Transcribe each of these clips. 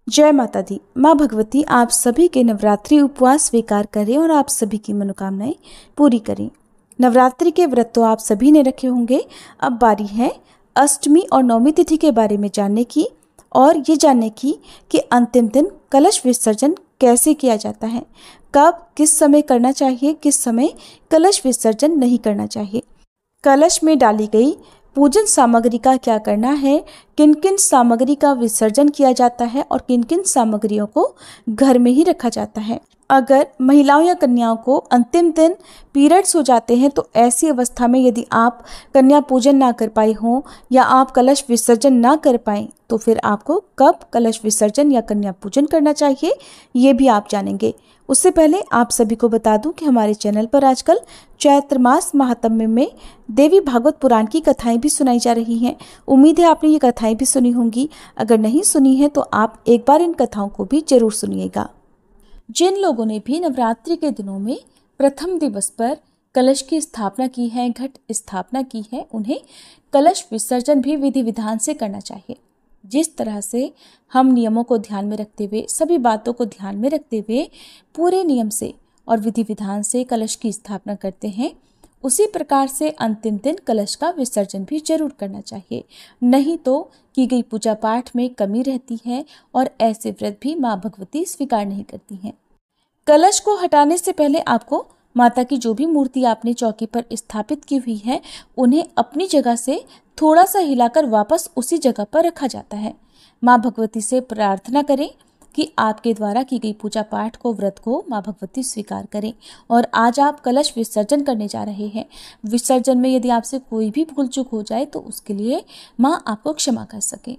जय माता दी। माँ भगवती आप सभी के नवरात्रि उपवास स्वीकार करें और आप सभी की मनोकामनाएं पूरी करें। नवरात्रि के व्रत तो आप सभी ने रखे होंगे। अब बारी है अष्टमी और नवमी तिथि के बारे में जानने की और ये जानने की कि अंतिम दिन कलश विसर्जन कैसे किया जाता है, कब किस समय करना चाहिए, किस समय कलश विसर्जन नहीं करना चाहिए, कलश में डाली गई पूजन सामग्री का क्या करना है, किन किन सामग्री का विसर्जन किया जाता है और किन किन सामग्रियों को घर में ही रखा जाता है। अगर महिलाओं या कन्याओं को अंतिम दिन पीरियड्स हो जाते हैं तो ऐसी अवस्था में यदि आप कन्या पूजन ना कर पाए हों या आप कलश विसर्जन ना कर पाएँ तो फिर आपको कब कलश विसर्जन या कन्या पूजन करना चाहिए ये भी आप जानेंगे। उससे पहले आप सभी को बता दूं कि हमारे चैनल पर आजकल चैत्र मास महात्म्य में देवी भागवत पुराण की कथाएं भी सुनाई जा रही हैं। उम्मीद है आपने ये कथाएं भी सुनी होंगी। अगर नहीं सुनी है तो आप एक बार इन कथाओं को भी जरूर सुनिएगा। जिन लोगों ने भी नवरात्रि के दिनों में प्रथम दिवस पर कलश की स्थापना की है, घट स्थापना की है, उन्हें कलश विसर्जन भी विधि विधान से करना चाहिए। जिस तरह से हम नियमों को ध्यान में रखते हुए, सभी बातों को ध्यान में रखते हुए पूरे नियम से और विधि विधान से कलश की स्थापना करते हैं, उसी प्रकार से अंतिम दिन कलश का विसर्जन भी जरूर करना चाहिए। नहीं तो की गई पूजा पाठ में कमी रहती है और ऐसे व्रत भी माँ भगवती स्वीकार नहीं करती हैं। कलश को हटाने से पहले आपको माता की जो भी मूर्ति आपने चौकी पर स्थापित की हुई है उन्हें अपनी जगह से थोड़ा सा हिलाकर वापस उसी जगह पर रखा जाता है। माँ भगवती से प्रार्थना करें कि आपके द्वारा की गई पूजा पाठ को, व्रत को माँ भगवती स्वीकार करें। और आज आप कलश विसर्जन करने जा रहे हैं। विसर्जन में यदि आपसे कोई भी भूल चूक हो जाए तो उसके लिए माँ आपको क्षमा कर सके।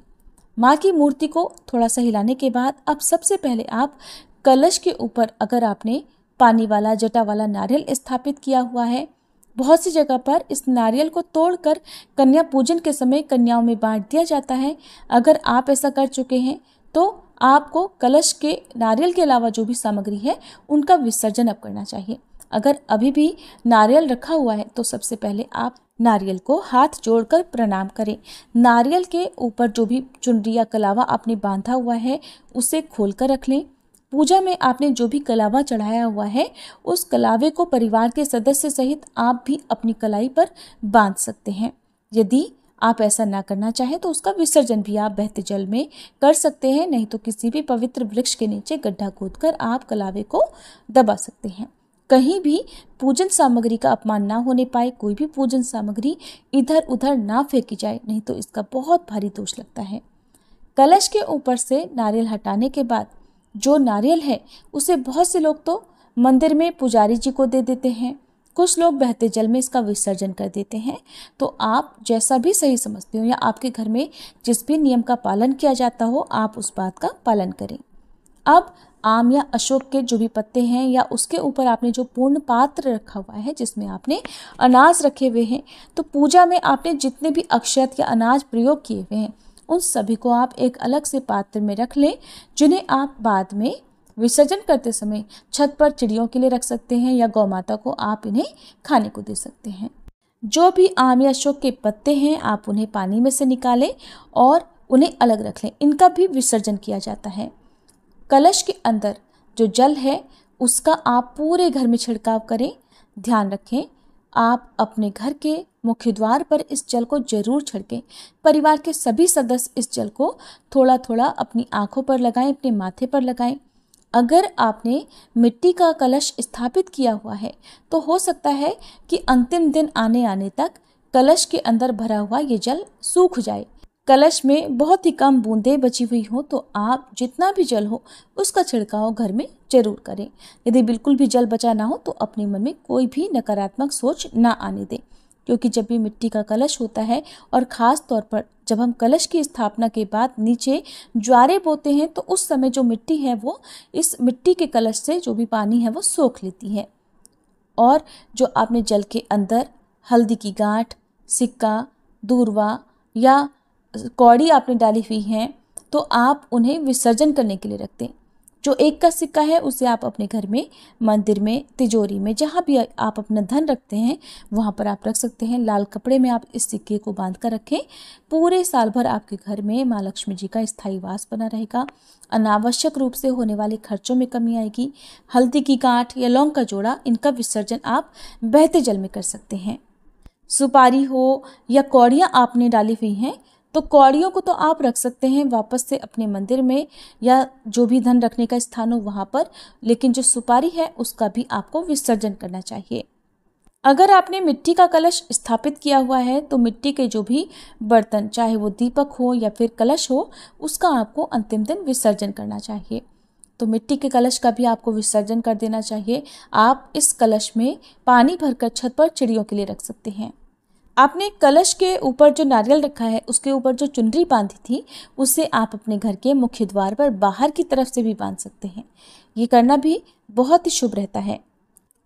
माँ की मूर्ति को थोड़ा सा हिलाने के बाद अब सबसे पहले आप कलश के ऊपर, अगर आपने पानी वाला जटा वाला नारियल स्थापित किया हुआ है, बहुत सी जगह पर इस नारियल को तोड़कर कन्या पूजन के समय कन्याओं में बांट दिया जाता है। अगर आप ऐसा कर चुके हैं तो आपको कलश के नारियल के अलावा जो भी सामग्री है उनका विसर्जन अब करना चाहिए। अगर अभी भी नारियल रखा हुआ है तो सबसे पहले आप नारियल को हाथ जोड़कर प्रणाम करें। नारियल के ऊपर जो भी चुनरी या कलावा आपने बांधा हुआ है उसे खोलकर रख लें। पूजा में आपने जो भी कलावा चढ़ाया हुआ है उस कलावे को परिवार के सदस्य सहित आप भी अपनी कलाई पर बांध सकते हैं। यदि आप ऐसा ना करना चाहें तो उसका विसर्जन भी आप बहते जल में कर सकते हैं, नहीं तो किसी भी पवित्र वृक्ष के नीचे गड्ढा खोदकर आप कलावे को दबा सकते हैं। कहीं भी पूजन सामग्री का अपमान ना होने पाए, कोई भी पूजन सामग्री इधर उधर ना फेंकी जाए, नहीं तो इसका बहुत भारी दोष लगता है। कलश के ऊपर से नारियल हटाने के बाद जो नारियल है उसे बहुत से लोग तो मंदिर में पुजारी जी को दे देते हैं, कुछ लोग बहते जल में इसका विसर्जन कर देते हैं। तो आप जैसा भी सही समझते हो या आपके घर में जिस भी नियम का पालन किया जाता हो, आप उस बात का पालन करें। अब आम या अशोक के जो भी पत्ते हैं या उसके ऊपर आपने जो पूर्ण पात्र रखा हुआ है जिसमें आपने अनाज रखे हुए हैं, तो पूजा में आपने जितने भी अक्षत या अनाज प्रयोग किए हुए हैं उन सभी को आप एक अलग से पात्र में रख लें, जिन्हें आप बाद में विसर्जन करते समय छत पर चिड़ियों के लिए रख सकते हैं या गौ माता को आप इन्हें खाने को दे सकते हैं। जो भी आम या अशोक के पत्ते हैं आप उन्हें पानी में से निकालें और उन्हें अलग रख लें। इनका भी विसर्जन किया जाता है। कलश के अंदर जो जल है उसका आप पूरे घर में छिड़काव करें। ध्यान रखें, आप अपने घर के मुख्य द्वार पर इस जल को जरूर छिड़कें। परिवार के सभी सदस्य इस जल को थोड़ा थोड़ा अपनी आंखों पर लगाएं, अपने माथे पर लगाएं। अगर आपने मिट्टी का कलश स्थापित किया हुआ है तो हो सकता है कि अंतिम दिन आने तक कलश के अंदर भरा हुआ ये जल सूख जाए। कलश में बहुत ही कम बूंदें बची हुई हो तो आप जितना भी जल हो उसका छिड़काव घर में जरूर करें। यदि बिल्कुल भी जल बचा ना हो तो अपने मन में कोई भी नकारात्मक सोच ना आने दें, क्योंकि जब भी मिट्टी का कलश होता है और ख़ास तौर पर जब हम कलश की स्थापना के बाद नीचे ज्वारे बोते हैं तो उस समय जो मिट्टी है वो इस मिट्टी के कलश से जो भी पानी है वो सोख लेती है। और जो आपने जल के अंदर हल्दी की गांठ, सिक्का, दूर्वा या कौड़ी आपने डाली हुई हैं तो आप उन्हें विसर्जन करने के लिए रख दें। जो 1 का सिक्का है उसे आप अपने घर में, मंदिर में, तिजोरी में, जहाँ भी आप अपना धन रखते हैं वहाँ पर आप रख सकते हैं। लाल कपड़े में आप इस सिक्के को बांध कर रखें। पूरे साल भर आपके घर में माँ लक्ष्मी जी का स्थायी वास बना रहेगा। अनावश्यक रूप से होने वाले खर्चों में कमी आएगी। हल्दी की गांठ या लौंग का जोड़ा, इनका विसर्जन आप बहते जल में कर सकते हैं। सुपारी हो या कौड़ियाँ आपने डाली हुई हैं तो कौड़ियों को तो आप रख सकते हैं वापस से अपने मंदिर में या जो भी धन रखने का स्थान हो वहाँ पर, लेकिन जो सुपारी है उसका भी आपको विसर्जन करना चाहिए। अगर आपने मिट्टी का कलश स्थापित किया हुआ है तो मिट्टी के जो भी बर्तन, चाहे वो दीपक हो या फिर कलश हो, उसका आपको अंतिम दिन विसर्जन करना चाहिए। तो मिट्टी के कलश का भी आपको विसर्जन कर देना चाहिए। आप इस कलश में पानी भरकर छत पर चिड़ियों के लिए रख सकते हैं। आपने कलश के ऊपर जो नारियल रखा है उसके ऊपर जो चुनरी बांधी थी उसे आप अपने घर के मुख्य द्वार पर बाहर की तरफ से भी बांध सकते हैं। ये करना भी बहुत ही शुभ रहता है।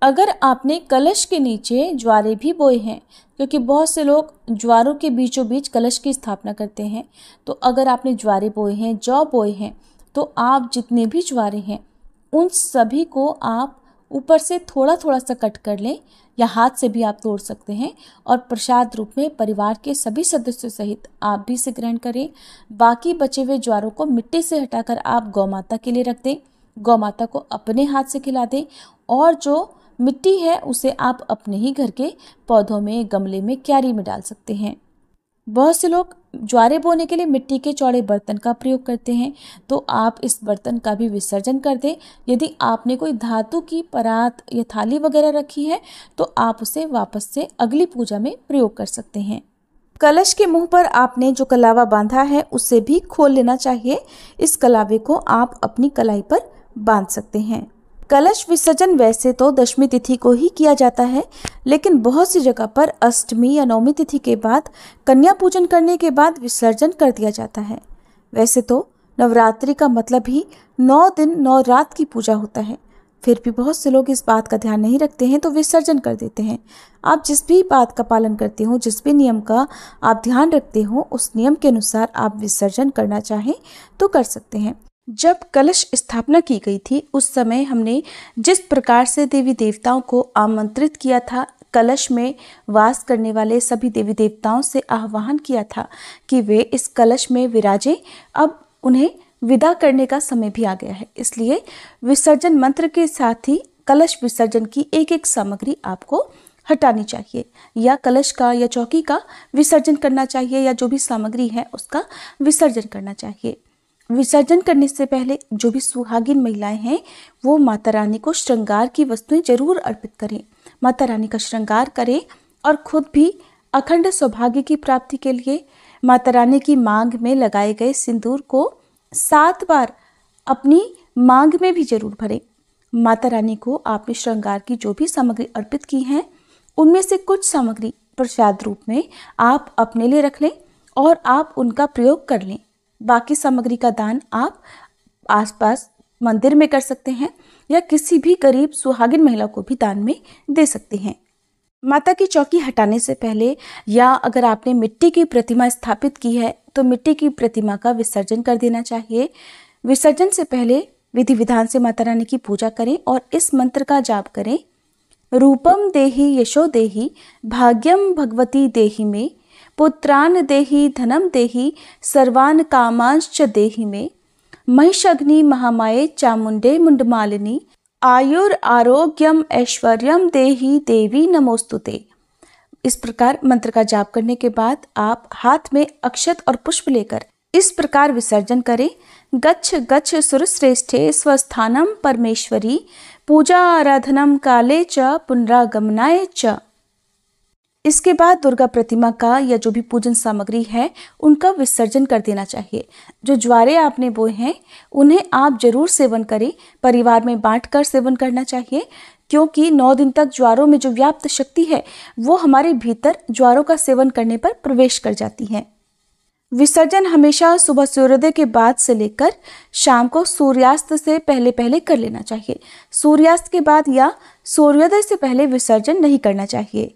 अगर आपने कलश के नीचे ज्वारे भी बोए हैं, क्योंकि बहुत से लोग ज्वारों के बीचों बीच कलश की स्थापना करते हैं, तो अगर आपने ज्वारे बोए हैं, जौ बोए हैं, तो आप जितने भी ज्वारे हैं उन सभी को आप ऊपर से थोड़ा थोड़ा सा कट कर लें या हाथ से भी आप तोड़ सकते हैं और प्रसाद रूप में परिवार के सभी सदस्यों सहित आप भी इसे ग्रहण करें। बाकी बचे हुए ज्वारों को मिट्टी से हटाकर आप गौ माता के लिए रख दें, गौ माता को अपने हाथ से खिला दें और जो मिट्टी है उसे आप अपने ही घर के पौधों में, गमले में, क्यारी में डाल सकते हैं। बहुत से लोग ज्वारे बोने के लिए मिट्टी के चौड़े बर्तन का प्रयोग करते हैं, तो आप इस बर्तन का भी विसर्जन कर दें। यदि आपने कोई धातु की परात या थाली वगैरह रखी है तो आप उसे वापस से अगली पूजा में प्रयोग कर सकते हैं। कलश के मुंह पर आपने जो कलावा बांधा है उसे भी खोल लेना चाहिए। इस कलावे को आप अपनी कलाई पर बांध सकते हैं। कलश विसर्जन वैसे तो दशमी तिथि को ही किया जाता है, लेकिन बहुत सी जगह पर अष्टमी या नवमी तिथि के बाद कन्या पूजन करने के बाद विसर्जन कर दिया जाता है। वैसे तो नवरात्रि का मतलब ही 9 दिन 9 रात की पूजा होता है, फिर भी बहुत से लोग इस बात का ध्यान नहीं रखते हैं तो विसर्जन कर देते हैं। आप जिस भी बात का पालन करते हो, जिस भी नियम का आप ध्यान रखते हो, उस नियम के अनुसार आप विसर्जन करना चाहें तो कर सकते हैं। जब कलश स्थापना की गई थी उस समय हमने जिस प्रकार से देवी देवताओं को आमंत्रित किया था, कलश में वास करने वाले सभी देवी देवताओं से आह्वान किया था कि वे इस कलश में विराजें। अब उन्हें विदा करने का समय भी आ गया है, इसलिए विसर्जन मंत्र के साथ ही कलश विसर्जन की एक एक सामग्री आपको हटानी चाहिए, या कलश का या चौकी का विसर्जन करना चाहिए, या जो भी सामग्री है उसका विसर्जन करना चाहिए। विसर्जन करने से पहले जो भी सुहागिन महिलाएं हैं वो माता रानी को श्रृंगार की वस्तुएं जरूर अर्पित करें, माता रानी का श्रृंगार करें और खुद भी अखंड सौभाग्य की प्राप्ति के लिए माता रानी की मांग में लगाए गए सिंदूर को 7 बार अपनी मांग में भी जरूर भरें। माता रानी को आपने श्रृंगार की जो भी सामग्री अर्पित की हैं उनमें से कुछ सामग्री प्रसाद रूप में आप अपने लिए रख लें और आप उनका प्रयोग कर लें। बाकी सामग्री का दान आप आसपास मंदिर में कर सकते हैं या किसी भी गरीब सुहागिन महिला को भी दान में दे सकते हैं। माता की चौकी हटाने से पहले या अगर आपने मिट्टी की प्रतिमा स्थापित की है तो मिट्टी की प्रतिमा का विसर्जन कर देना चाहिए। विसर्जन से पहले विधि विधान से माता रानी की पूजा करें और इस मंत्र का जाप करें। रूपम देहि यशो देहि भाग्यम भगवती देहि में, पुत्रान देहि धनम देहि सर्वान कामांश्च देहि में, महिषग्नि महामाये चामुंडे मुंडमालिनी आयुर आरोग्यम ऐश्वर्यम देहि देवी नमोस्तुते। इस प्रकार मंत्र का जाप करने के बाद आप हाथ में अक्षत और पुष्प लेकर इस प्रकार विसर्जन करें। गच्छ गच्छ सुरश्रेष्ठे स्वस्थानम परमेश्वरी पूजा आराधनम काले च पुनरागमनाय च। इसके बाद दुर्गा प्रतिमा का या जो भी पूजन सामग्री है उनका विसर्जन कर देना चाहिए। जो ज्वारे आपने बोए हैं उन्हें आप जरूर सेवन करें, परिवार में बांटकर सेवन करना चाहिए, क्योंकि 9 दिन तक ज्वारों में जो व्याप्त शक्ति है वो हमारे भीतर ज्वारों का सेवन करने पर प्रवेश कर जाती है। विसर्जन हमेशा सुबह सूर्योदय के बाद से लेकर शाम को सूर्यास्त से पहले पहले कर लेना चाहिए। सूर्यास्त के बाद या सूर्योदय से पहले विसर्जन नहीं करना चाहिए।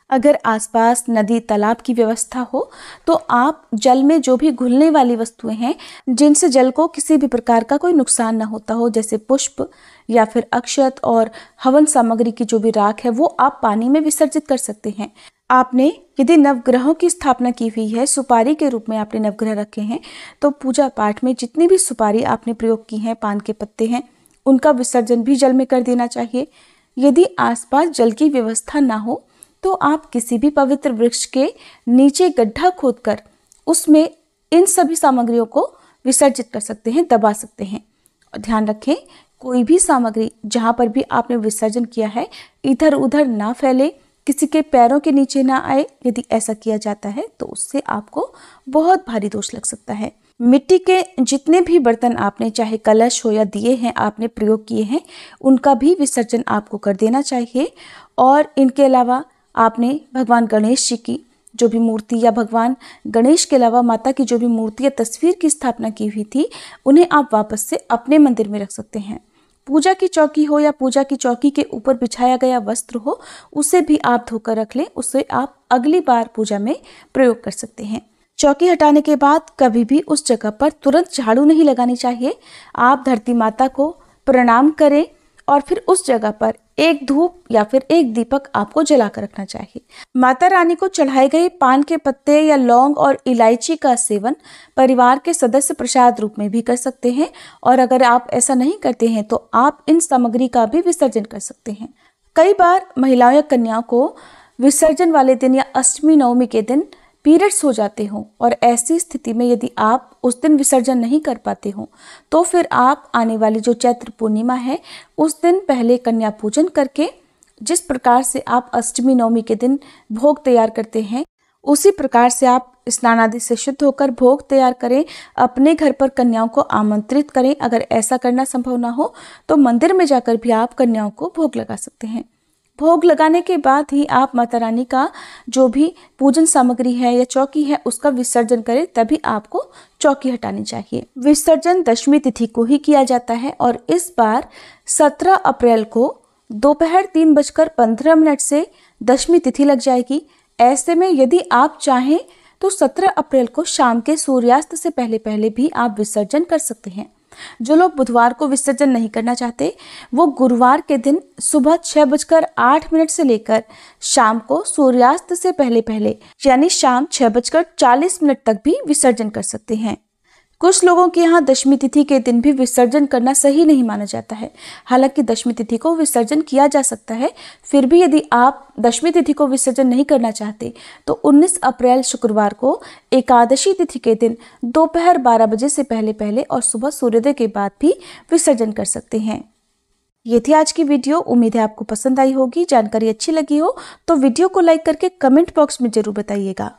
अगर आसपास नदी तालाब की व्यवस्था हो तो आप जल में जो भी घुलने वाली वस्तुएं हैं जिनसे जल को किसी भी प्रकार का कोई नुकसान ना होता हो, जैसे पुष्प या फिर अक्षत और हवन सामग्री की जो भी राख है वो आप पानी में विसर्जित कर सकते हैं। आपने यदि नवग्रहों की स्थापना की हुई है, सुपारी के रूप में आपने नवग्रह रखे हैं, तो पूजा पाठ में जितनी भी सुपारी आपने प्रयोग की है, पान के पत्ते हैं, उनका विसर्जन भी जल में कर देना चाहिए। यदि आसपास जल की व्यवस्था ना हो तो आप किसी भी पवित्र वृक्ष के नीचे गड्ढा खोदकर उसमें इन सभी सामग्रियों को विसर्जित कर सकते हैं, दबा सकते हैं। और ध्यान रखें, कोई भी सामग्री जहां पर भी आपने विसर्जन किया है इधर उधर ना फैले, किसी के पैरों के नीचे ना आए। यदि ऐसा किया जाता है तो उससे आपको बहुत भारी दोष लग सकता है। मिट्टी के जितने भी बर्तन आपने, चाहे कलश हो या दिए हैं, आपने प्रयोग किए हैं, उनका भी विसर्जन आपको कर देना चाहिए। और इनके अलावा आपने भगवान गणेश जी की जो भी मूर्ति या भगवान गणेश के अलावा माता की जो भी मूर्ति या तस्वीर की स्थापना की हुई थी, उन्हें आप वापस से अपने मंदिर में रख सकते हैं। पूजा की चौकी हो या पूजा की चौकी के ऊपर बिछाया गया वस्त्र हो, उसे भी आप धोकर रख लें, उसे आप अगली बार पूजा में प्रयोग कर सकते हैं। चौकी हटाने के बाद कभी भी उस जगह पर तुरंत झाड़ू नहीं लगानी चाहिए। आप धरती माता को प्रणाम करें और फिर उस जगह पर एक धूप या फिर एक दीपक आपको जला कर रखना चाहिए। माता रानी को चढ़ाए गए पान के पत्ते या लौंग और इलायची का सेवन परिवार के सदस्य प्रसाद रूप में भी कर सकते हैं। और अगर आप ऐसा नहीं करते हैं तो आप इन सामग्री का भी विसर्जन कर सकते हैं। कई बार महिलाओं या कन्याओं को विसर्जन वाले दिन या अष्टमी नवमी के दिन पीरियड्स हो जाते हों, और ऐसी स्थिति में यदि आप उस दिन विसर्जन नहीं कर पाते हो तो फिर आप आने वाली जो चैत्र पूर्णिमा है उस दिन पहले कन्या पूजन करके, जिस प्रकार से आप अष्टमी नवमी के दिन भोग तैयार करते हैं उसी प्रकार से आप स्नान आदि से शुद्ध होकर भोग तैयार करें। अपने घर पर कन्याओं को आमंत्रित करें। अगर ऐसा करना संभव ना हो तो मंदिर में जाकर भी आप कन्याओं को भोग लगा सकते हैं। भोग लगाने के बाद ही आप माता रानी का जो भी पूजन सामग्री है या चौकी है उसका विसर्जन करें, तभी आपको चौकी हटानी चाहिए। विसर्जन दशमी तिथि को ही किया जाता है और इस बार 17 अप्रैल को दोपहर 3:15 से दशमी तिथि लग जाएगी। ऐसे में यदि आप चाहें तो 17 अप्रैल को शाम के सूर्यास्त से पहले पहले भी आप विसर्जन कर सकते हैं। जो लोग बुधवार को विसर्जन नहीं करना चाहते वो गुरुवार के दिन सुबह 6:08 से लेकर शाम को सूर्यास्त से पहले पहले यानी शाम 6:40 तक भी विसर्जन कर सकते हैं। कुछ लोगों के यहाँ दशमी तिथि के दिन भी विसर्जन करना सही नहीं माना जाता है। हालांकि दशमी तिथि को विसर्जन किया जा सकता है, फिर भी यदि आप दशमी तिथि को विसर्जन नहीं करना चाहते तो 19 अप्रैल शुक्रवार को एकादशी तिथि के दिन दोपहर 12 बजे से पहले पहले और सुबह सूर्योदय के बाद भी विसर्जन कर सकते हैं। ये थी आज की वीडियो। उम्मीद है आपको पसंद आई होगी। जानकारी अच्छी लगी हो तो वीडियो को लाइक करके कमेंट बॉक्स में जरूर बताइएगा।